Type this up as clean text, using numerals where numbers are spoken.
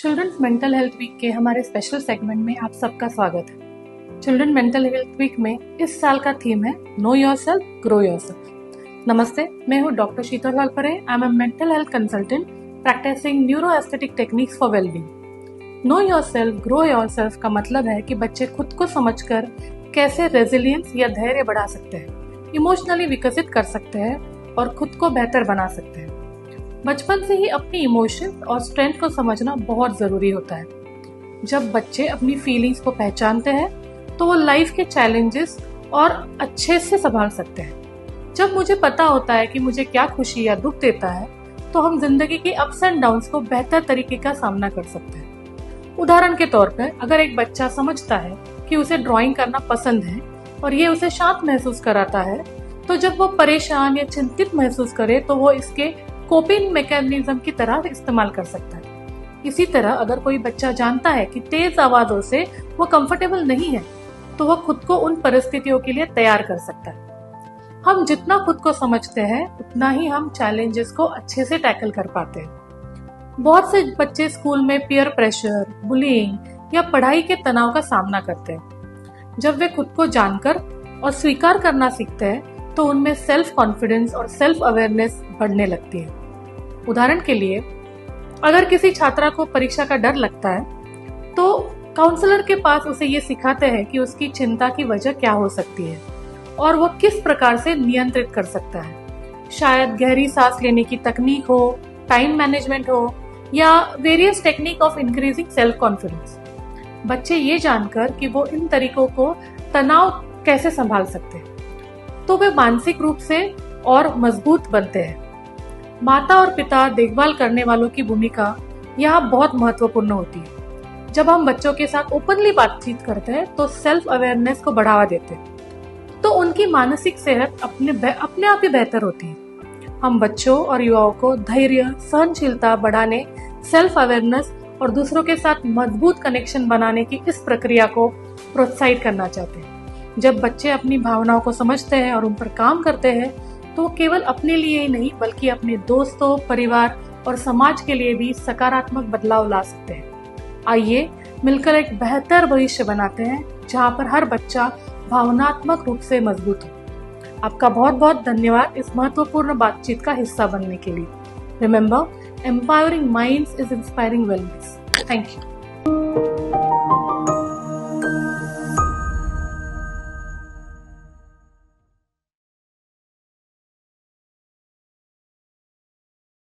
Children's mental health week के हमारे special segment में आप सबका स्वागत है। चिल्ड्रन मेंटल हेल्थ वीक में इस साल का थीम है नो योरसेल्फ ग्रो योरसेल्फ। नमस्ते, मैं हूँ doctor Sheetal Walpare. I am a mental health consultant practicing neuro aesthetic techniques for wellbeing. Know yourself grow yourself का मतलब है कि बच्चे खुद को समझकर कैसे रेजिलियंस या धैर्य बढ़ा सकते हैं, इमोशनली विकसित कर सकते हैं और खुद को बेहतर बना सकते हैं। बचपन से ही अपनी इमोशंस और स्ट्रेंथ को समझना बहुत जरूरी होता है। जब बच्चे अपनी फीलिंग्स को पहचानते हैं तो वो लाइफ के चैलेंजेस और अच्छे से संभाल सकते हैं। जब मुझे पता होता है कि मुझे क्या खुशी या दुख देता है तो हम जिंदगी के अप्स एंड डाउन्स को बेहतर तरीके का सामना कर सकते हैं। उदाहरण के तौर पर अगर एक बच्चा समझता है कि उसे ड्राइंग करना पसंद है और ये उसे शांत महसूस कराता है, तो जब वो परेशान या चिंतित महसूस करे तो वो इसके कोपिंग मैकेनिज्म की तरह इस्तेमाल कर सकता है। इसी तरह अगर कोई बच्चा जानता है कि तेज आवाजों से वो कंफर्टेबल नहीं है तो वो खुद को उन परिस्थितियों के लिए तैयार कर सकता है। हम जितना खुद को समझते हैं उतना ही हम चैलेंजेस को अच्छे से टैकल कर पाते हैं। बहुत से बच्चे स्कूल में पीयर प्रेशर, बुलिंग या पढ़ाई के तनाव का सामना करते हैं। जब वे खुद को जानकर और स्वीकार करना सीखते हैं तो उनमें सेल्फ कॉन्फिडेंस और सेल्फ अवेयरनेस बढ़ने लगती है। उदाहरण के लिए अगर किसी छात्रा को परीक्षा का डर लगता है तो काउंसलर के पास उसे ये सिखाते हैं कि उसकी चिंता की वजह क्या हो सकती है और वो किस प्रकार से नियंत्रित कर सकता है। शायद गहरी सांस लेने की तकनीक हो, टाइम मैनेजमेंट हो या various technique of increasing self confidence. बच्चे ये जानकर कि वो इन तरीकों को तनाव कैसे संभाल सकते हैं तो वे मानसिक रूप से और मजबूत बनते हैं। माता और पिता देखभाल करने वालों की भूमिका यहाँ बहुत महत्वपूर्ण होती है। जब हम बच्चों के साथ ओपनली बातचीत करते हैं तो सेल्फ अवेयरनेस को बढ़ावा देते हैं तो उनकी मानसिक सेहत अपने आप ही बेहतर होती है। हम बच्चों और युवाओं को धैर्य, सहनशीलता बढ़ाने, सेल्फ अवेयरनेस और दूसरों के साथ मजबूत कनेक्शन बनाने की इस प्रक्रिया को प्रोत्साहित करना चाहते हैं। जब बच्चे अपनी भावनाओं को समझते हैं और उन पर काम करते हैं तो केवल अपने लिए ही नहीं बल्कि अपने दोस्तों, परिवार और समाज के लिए भी सकारात्मक बदलाव ला सकते हैं। आइए मिलकर एक बेहतर भविष्य बनाते हैं जहां पर हर बच्चा भावनात्मक रूप से मजबूत हो। आपका बहुत बहुत धन्यवाद इस महत्वपूर्ण बातचीत का हिस्सा बनने के लिए। Remember, empowering minds is inspiring wellness. Thank you.